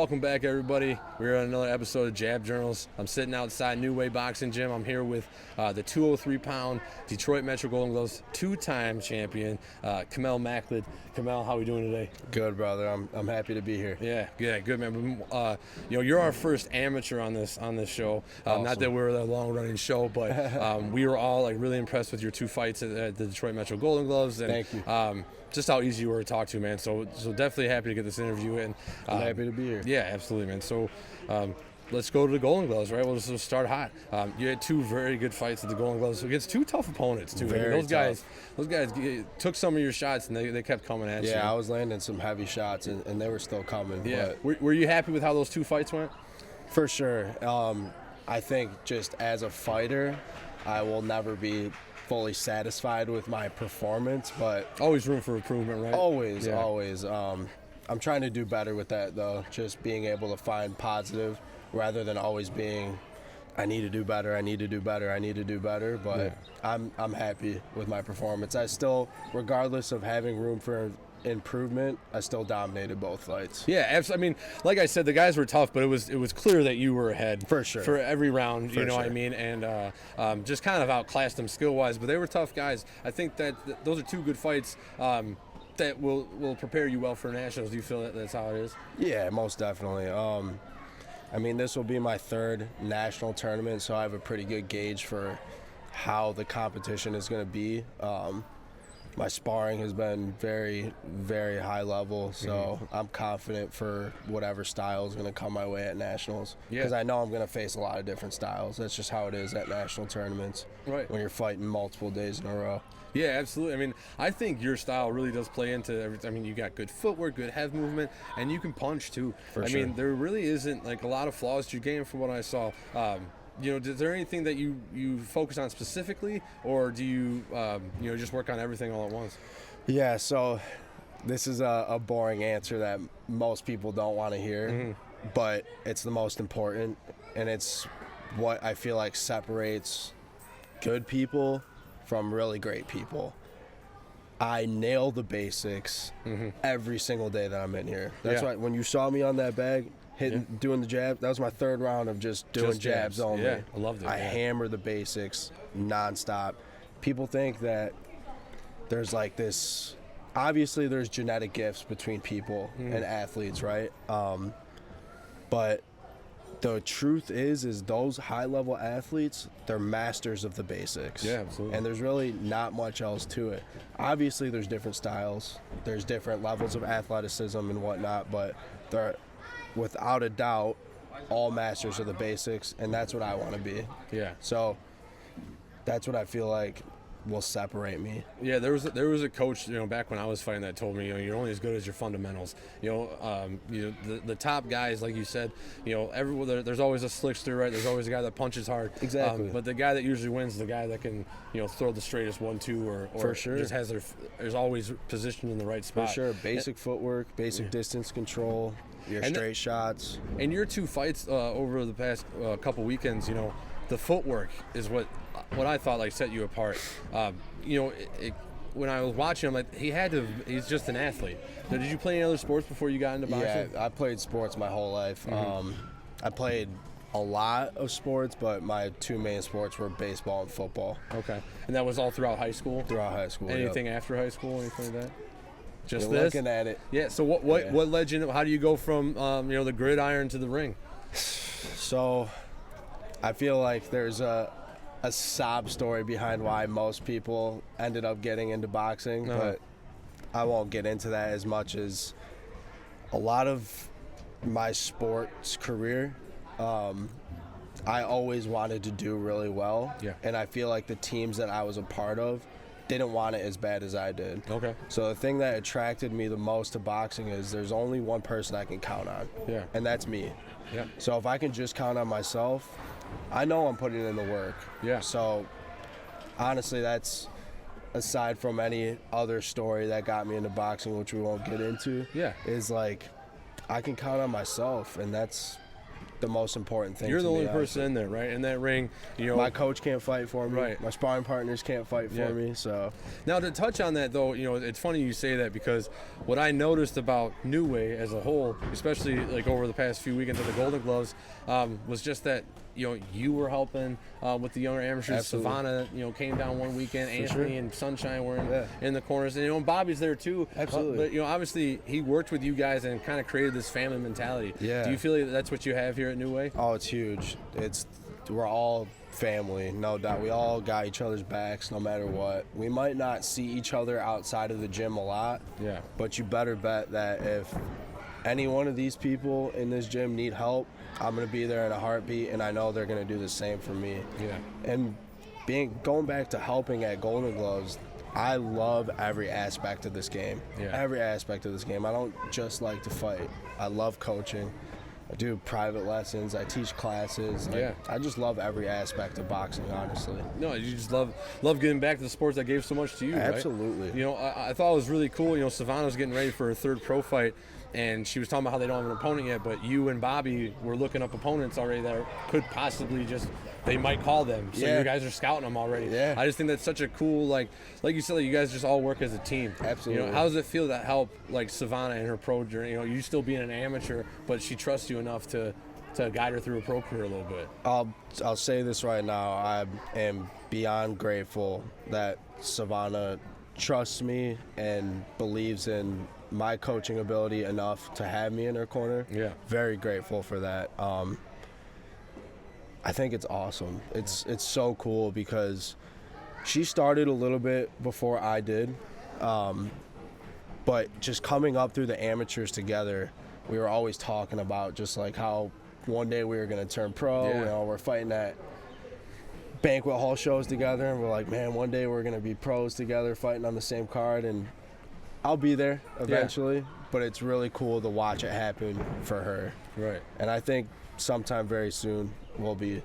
Welcome back, everybody. We're on another episode of Jab Journals. I'm sitting outside New Way Boxing Gym. I'm here with the 203-pound Detroit Metro Golden Gloves two-time champion, Kahmel Makled. Kahmel, how are we doing today? Good, brother. I'm happy to be here. Yeah, good, man. You're our first amateur on this show. Awesome. Not that we're a long-running show, but we were all really impressed with your two fights at the Detroit Metro Golden Gloves. And, thank you. Just how easy you were to talk to, man. So definitely happy to get this interview in. I'm happy to be here. Yeah, absolutely, man. So let's go to the Golden Gloves, right? We'll just start hot. You had two very good fights at the Golden Gloves against two tough opponents, too. Very tough. Those guys took some of your shots, and they kept coming at you. Yeah, I was landing some heavy shots, and they were still coming. Yeah. Were you happy with how those two fights went? For sure. I think just as a fighter, I will never be fully satisfied with my performance, but always room for improvement, right? Always. I'm trying to do better with that, though. Just being able to find positive rather than always being, I need to do better. But yeah. I'm happy with my performance. I still, regardless of having room for improvement, I still dominated both fights. Yeah, absolutely. I mean, like I said, the guys were tough, but it was clear that you were ahead for sure for every round. For what sure. I mean, and just kind of outclassed them skill wise. But they were tough guys. I think that those are two good fights that will prepare you well for nationals. Do you feel that that's how it is? Yeah, most definitely. I mean, this will be my third national tournament, so I have a pretty good gauge for how the competition is going to be. My sparring has been very, very high level, so I'm confident for whatever style is going to come my way at nationals. Because I know I'm going to face a lot of different styles. That's just how it is at national tournaments. Right. When you're fighting multiple days in a row. Yeah, absolutely. I mean, I think your style really does play into everything. I mean, you got good footwork, good head movement, and you can punch too. For I sure. mean, there really isn't like a lot of flaws to your game from what I saw. Is there anything that you focus on specifically, or do you just work on everything all at once? Yeah, so this is a boring answer that most people don't want to hear, but it's the most important, and it's what I feel like separates good people from really great people. I nail the basics every single day that I'm in here. That's why when you saw me on that bag, doing the jab, that was my third round of just doing jabs only. Yeah, I loved it. I hammer the basics nonstop. People think that there's like this, obviously there's genetic gifts between people and athletes, right? But the truth is those high-level athletes, they're masters of the basics. Yeah, absolutely. And there's really not much else to it. Obviously, there's different styles. There's different levels of athleticism and whatnot, but they're, without a doubt, all masters of the basics, and that's what I want to be. Yeah. So that's what I feel like will separate me. Yeah, there was a coach, back when I was fighting that told me, you're only as good as your fundamentals. The top guys, like you said, there's always a slickster, right? There's always a guy that punches hard. Exactly. But the guy that usually wins is the guy that can, throw the straightest 1-2 or for sure. Just has there's always positioned in the right spot. For sure. Basic footwork, basic distance control, your straight shots. And your two fights over the past couple weekends, the footwork is what I thought set you apart. When I was watching him, he's just an athlete. Now, did you play any other sports before you got into boxing? Yeah, I played sports my whole life. I played a lot of sports, but my two main sports were baseball and football. Okay. And that was all throughout high school? Throughout high school, Anything after high school, anything like that? Just You're this? Looking at it. Yeah, so what led you, how do you go from, the gridiron to the ring? So I feel like there's a sob story behind why most people ended up getting into boxing, but I won't get into that as much as a lot of my sports career. I always wanted to do really well, and I feel like the teams that I was a part of didn't want it as bad as I did. Okay. So the thing that attracted me the most to boxing is there's only one person I can count on, and that's me. Yeah. So if I can just count on myself, I know I'm putting in the work. Yeah. So honestly, that's aside from any other story that got me into boxing, which we won't get into. Yeah. Is I can count on myself, and that's the most important thing. You're to the me, only honestly. person in there, right? In that ring, you know. My coach can't fight for me. Right. My sparring partners can't fight for me. So Now, to touch on that, though, you know, it's funny you say that, because what I noticed about New Way as a whole, especially like over the past few weekends at the Golden Gloves, was just that, you know, you were helping with the younger amateurs. Absolutely. Savannah, you know, came down one weekend. For Anthony sure. and Sunshine were in the corners, and you know, and Bobby's there too. Absolutely. But you know, obviously, he worked with you guys and kind of created this family mentality. Yeah. Do you feel like that's what you have here at New Way? oh, it's huge. We're all family, no doubt. We all got each other's backs no matter what. We might not see each other outside of the gym a lot. Yeah. But you better bet that if any one of these people in this gym need help, I'm going to be there in a heartbeat, and I know they're going to do the same for me. Yeah. And going back to helping at Golden Gloves, I love every aspect of this game. Yeah. Every aspect of this game. I don't just like to fight. I love coaching. I do private lessons. I teach classes. Yeah. I just love every aspect of boxing, honestly. No, you just love getting back to the sports that gave so much to you. Right? Absolutely. You know, I thought it was really cool. You know, Savannah was getting ready for her third pro fight, and she was talking about how they don't have an opponent yet, but you and Bobby were looking up opponents already that could possibly they might call them. So Yeah. you guys are scouting them already. Yeah. I just think that's such a cool, like you said, you guys just all work as a team. Absolutely. You know, how does it feel to help like Savannah in her pro journey? You know, you still being an amateur, but she trusts you enough to guide her through a pro career a little bit. I'll say this right now. I am beyond grateful that Savannah trusts me and believes in my coaching ability enough to have me in her corner. Yeah. Very grateful for that. I think it's awesome. It's so cool because she started a little bit before I did. But just coming up through the amateurs together, we were always talking about just like how one day we were going to turn pro. Yeah. You know, we're fighting at banquet hall shows together, and we're like, man, one day we're going to be pros together fighting on the same card, and I'll be there eventually. But it's really cool to watch it happen for her. Right. And I think sometime very soon we'll be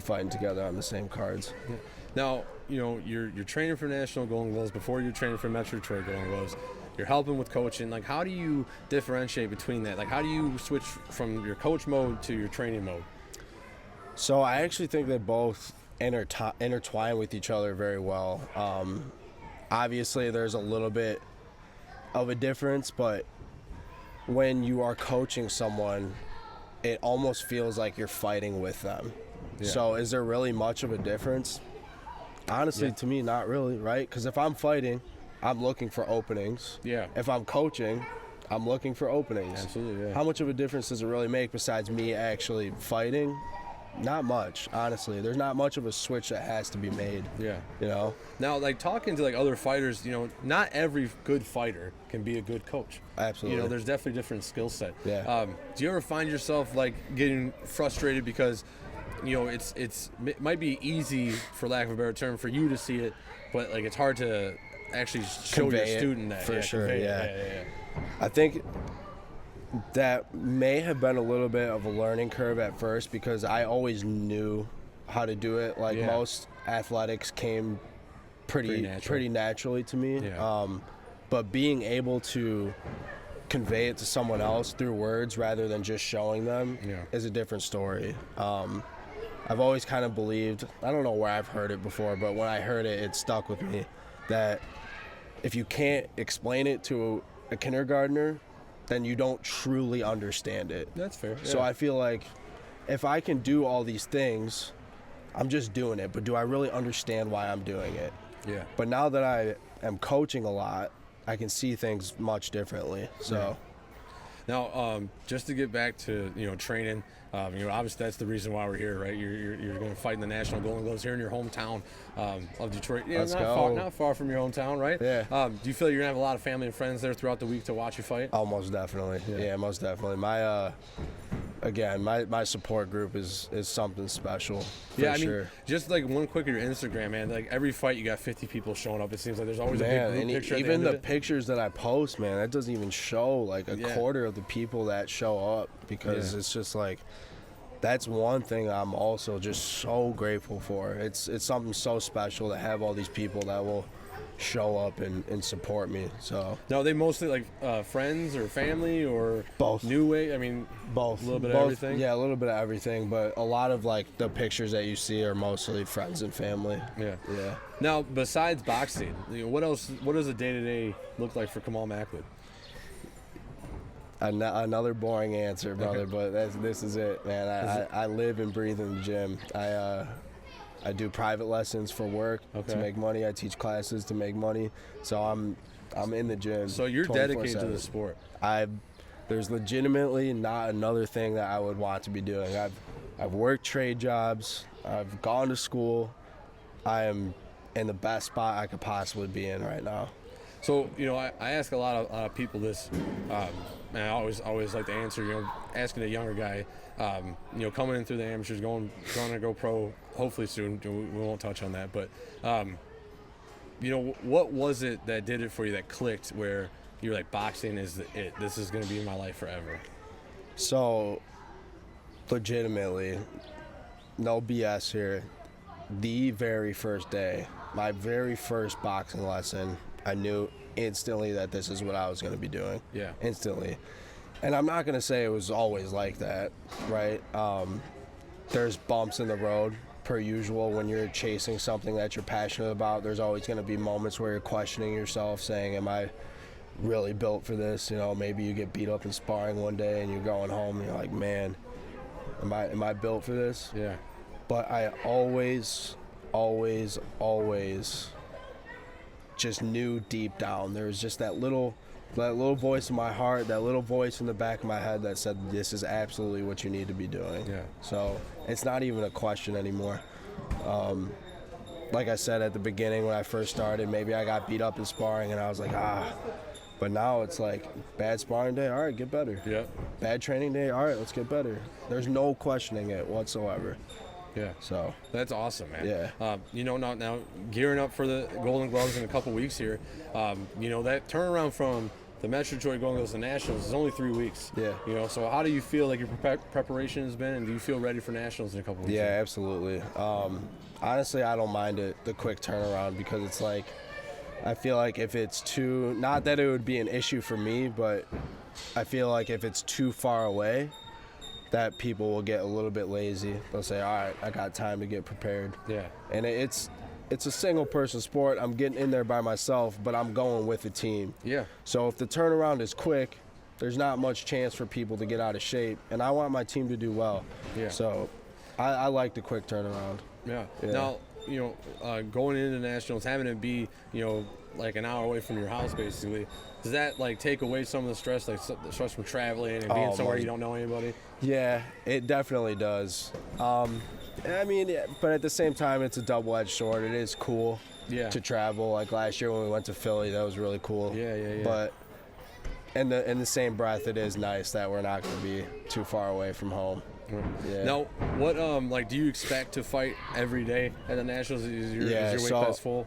fighting together on the same cards. Yeah. Now, you know, you're training for National Golden Gloves before you're training for Metro Detroit Golden Gloves. You're helping with coaching. Like, how do you differentiate between that? Like, how do you switch from your coach mode to your training mode? So I actually think they both intertwine with each other very well. Obviously, there's a little bit of a difference, but when you are coaching someone, it almost feels like you're fighting with them. Yeah. So is there really much of a difference? Honestly, to me, not really, right? Because if I'm fighting, I'm looking for openings. Yeah. If I'm coaching, I'm looking for openings. Absolutely, yeah. How much of a difference does it really make besides me actually fighting? Not much, honestly. There's not much of a switch that has to be made. Yeah. You know? Now, like, talking to like other fighters, you know, not every good fighter can be a good coach. Absolutely. You know, there's definitely different skill set. Yeah. Do you ever find yourself like getting frustrated because, you know, it might be easy, for lack of a better term, for you to see it, but like it's hard to actually show Convey your it, student that. for sure, convey it. yeah. I think that may have been a little bit of a learning curve at first because I always knew how to do it. Like most athletics came pretty naturally to me. Yeah. But being able to convey it to someone else through words rather than just showing them is a different story. I've always kind of believed, I don't know where I've heard it before, but when I heard it, it stuck with me, that if you can't explain it to a kindergartner, then you don't truly understand it. That's fair. So I feel like if I can do all these things, I'm just doing it, but do I really understand why I'm doing it? Yeah. But now that I am coaching a lot, I can see things much differently. So Now, just to get back to, you know, training, you know, obviously that's the reason why we're here, right? You're going to fight in the National Golden Gloves here in your hometown of Detroit. You know, Let's go. Not far from your hometown, right? Yeah. Do you feel like you're going to have a lot of family and friends there throughout the week to watch you fight? Oh, most definitely. Yeah, most definitely. My my support group is something special. For Yeah, I sure. mean, just like one quick at your Instagram, man. Like every fight, you got 50 people showing up. It seems like there's always a big group and picture. even at the, the end of it. pictures that I post, man, that doesn't even show like a quarter of the people that show up because it's just like that's one thing I'm also just so grateful for. It's something so special to have all these people that will show up and support me. So Now, are they mostly like friends or family or both. new way? I mean, Both. a little bit Both, of everything. Yeah, a little bit of everything, but a lot of like the pictures that you see are mostly friends and family. Yeah. Yeah. Now, besides boxing, what else? What does a day-to-day look like for Kahmel Makled? Another boring answer, brother, Okay. but this is it, man. I live and breathe in the gym. I do private lessons for work Okay. to make money. I teach classes to make money. So I'm in the gym. So you're dedicated to 24/7. the sport. There's legitimately not another thing that I would want to be doing. I've worked trade jobs. I've gone to school. I am in the best spot I could possibly be in right now. So I ask a lot of people this, and I always like to answer. Asking a younger guy, coming in through the amateurs, going to go pro, hopefully soon. We won't touch on that, but what was it that did it for you, that clicked, where you're like, boxing is it? This is going to be in my life forever. So, legitimately, no BS here. The very first day, my very first boxing lesson, I knew instantly that this is what I was going to be doing. Yeah. Instantly. And I'm not going to say it was always like that, right? There's bumps in the road, per usual, when you're chasing something that you're passionate about. There's always going to be moments where you're questioning yourself, saying, am I really built for this? Maybe you get beat up in sparring one day and you're going home and you're like, man, am I built for this? Yeah. But I always just knew deep down. There was just that little voice in my heart, that little voice in the back of my head that said, this is absolutely what you need to be doing. Yeah. So it's not even a question anymore. Like I said at the beginning when I first started, maybe I got beat up in sparring and I was like, But now it's like, bad sparring day, all right, get better. Yeah. Bad training day, all right, let's get better. There's no questioning it whatsoever. Yeah. So That's awesome, man. Yeah. Now gearing up for the Golden Gloves in a couple weeks here. That turnaround from the Metro Detroit Golden Gloves to Nationals is only 3 weeks. Yeah. So how do you feel like your preparation has been, and do you feel ready for Nationals in a couple weeks? Yeah, absolutely. Honestly, I don't mind the quick turnaround, because it's like, I feel like if it's too, not that it would be an issue for me, but I feel like if it's too far away, that people will get a little bit lazy. They'll say, all right, I got time to get prepared. Yeah. And it's a single person sport. I'm getting in there by myself, but I'm going with the team. Yeah. So if the turnaround is quick, there's not much chance for people to get out of shape, and I want my team to do well. Yeah. So I like the quick turnaround. Yeah. Yeah. Now, going into Nationals, having it be, like an hour away from your house, basically, does that like take away some of the stress, like the stress from traveling and being somewhere you don't know anybody? Yeah, it definitely does. But at the same time, it's a double-edged sword. It is cool to travel. Like last year when we went to Philly, that was really cool. Yeah. But in the same breath, it is nice that we're not going to be too far away from home. Yeah. Now, what do you expect to fight every day at the Nationals? Is your weight class full?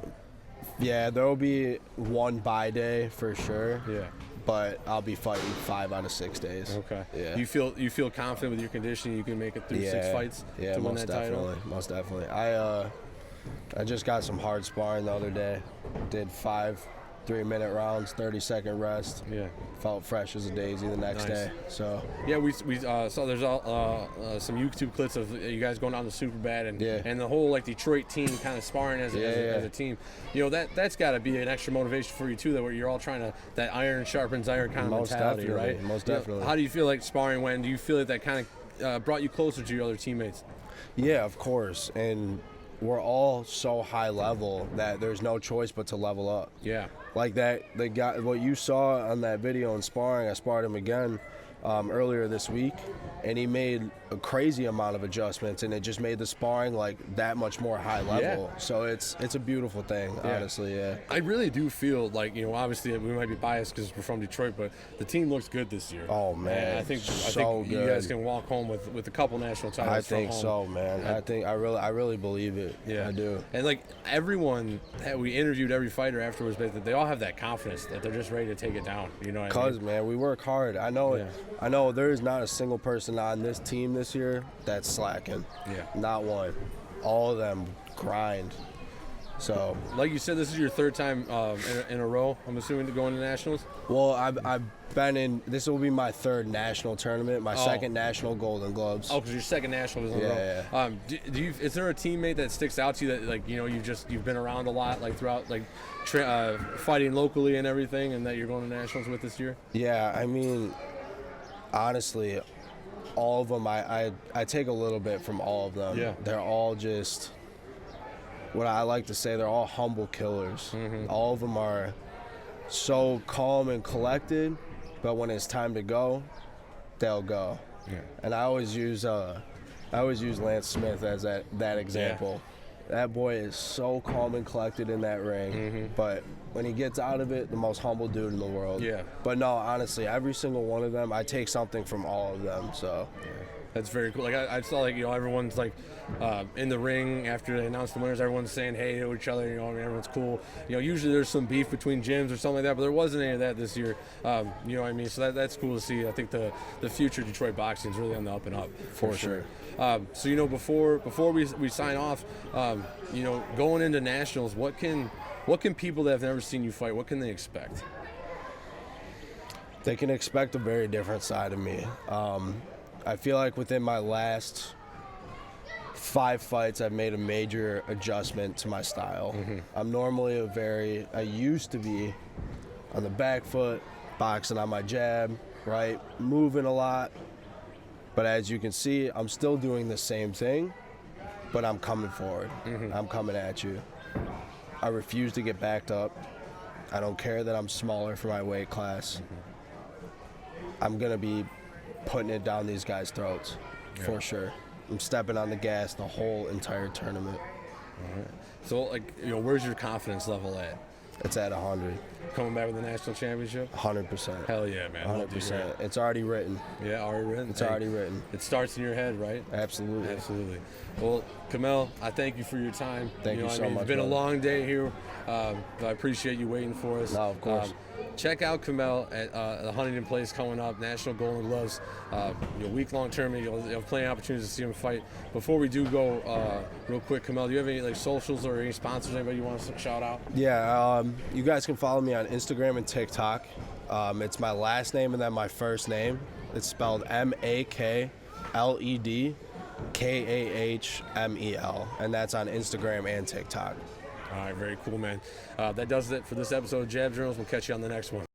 Yeah, there will be one bye day for sure. Yeah. But I'll be fighting 5 out of 6 days. Okay. Yeah. You feel confident with your conditioning? You can make it through 6 fights to win that title? Most definitely. I just got some hard sparring the other day. Did 5 3-minute rounds, 30-second rest. Yeah. Felt fresh as a daisy the next day. So yeah, we saw there's some YouTube clips of you guys going down to Superbad and the whole like Detroit team kind of sparring as a team. That's got to be an extra motivation for you too. That where you're all trying to, that iron sharpens iron kind of mentality, right? Most definitely. How do you feel like sparring went? Do you feel that kind of brought you closer to your other teammates? Yeah, of course. And we're all so high level that there's no choice but to level up. Yeah. Like that, the guy, what you saw on that video in sparring, I sparred him again earlier this week, and he made a crazy amount of adjustments, and it just made the sparring like that much more high level. Yeah. So it's a beautiful thing, honestly. Yeah. I really do feel like, obviously we might be biased because we're from Detroit, but the team looks good this year. Oh man, and I think good. You guys can walk home with a couple national titles. I think so, man. I really believe it. Yeah, I do. And like everyone that we interviewed, every fighter afterwards, they all have that confidence that they're just ready to take it down. You know what I mean? Man, we work hard. I know Yeah. I know there is not a single person on this team this year that's slacking. Yeah. Not one. All of them grind. So, Like you said, this is your third time in a row, I'm assuming, to go into nationals. well, I've been in. This will be my third national tournament, my Oh. second national Golden Gloves. Oh, because your second national was in a row. Yeah. Do you? Is there a teammate that sticks out to you that, like, you know, you've been around a lot, like throughout, like fighting locally and everything, and that you're going to nationals with this year? Yeah, I mean, honestly, all of them, I take a little bit from all of them. Yeah. They're all just, what I like to say, they're all humble killers. All of them are so calm and collected, but when it's time to go, they'll go. Yeah. And I always use Lance Smith as that example. That boy is so calm and collected in that ring, but when he gets out of it, the most humble dude in the world. Yeah. But no, honestly, every single one of them, I take something from all of them. So. That's very cool. Like I saw, like, you know, everyone's like in the ring after they announce the winners. Everyone's saying hey to each other. You know, I mean, everyone's cool. You know, usually there's some beef between gyms or something like that, but there wasn't any of that this year. You know what I mean? So that's cool to see. I think the future Detroit boxing is really on the up and up for sure. So, you know, before we sign off, you know, going into nationals, what can people that have never seen you fight, what can they expect? They can expect a very different side of me. I feel like within my last 5 fights, I've made a major adjustment to my style. I'm normally I used to be on the back foot, boxing on my jab, right? Moving a lot. But as you can see, I'm still doing the same thing, but I'm coming forward. I'm coming at you. I refuse to get backed up. I don't care that I'm smaller for my weight class. I'm going to be putting it down these guys' throats, for sure. I'm stepping on the gas the whole entire tournament. All right. So, like, you know, where's your confidence level at? It's at 100. Coming back with the national championship? 100%. Hell yeah, man. 100%. It's already written. Yeah, already written? It's already written. It starts in your head, right? Absolutely. Absolutely. Well, Kahmel, I thank you for your time. Thank you so much, It's been a brother. long day here. I appreciate you waiting for us. No, of course. Check out Kahmel at the Huntington Place coming up, National Golden Gloves. You know, week-long tournament. You'll have plenty of opportunities to see him fight. Before we do go, real quick, Kahmel, do you have any, like, socials or any sponsors, anybody you want to shout out? Yeah, you guys can follow me on Instagram and TikTok. It's my last name and then my first name. It's spelled MAKLEDKAHMEL, and that's on Instagram and TikTok. All right, very cool, man. That does it for this episode of Jab Journals. We'll catch you on the next one.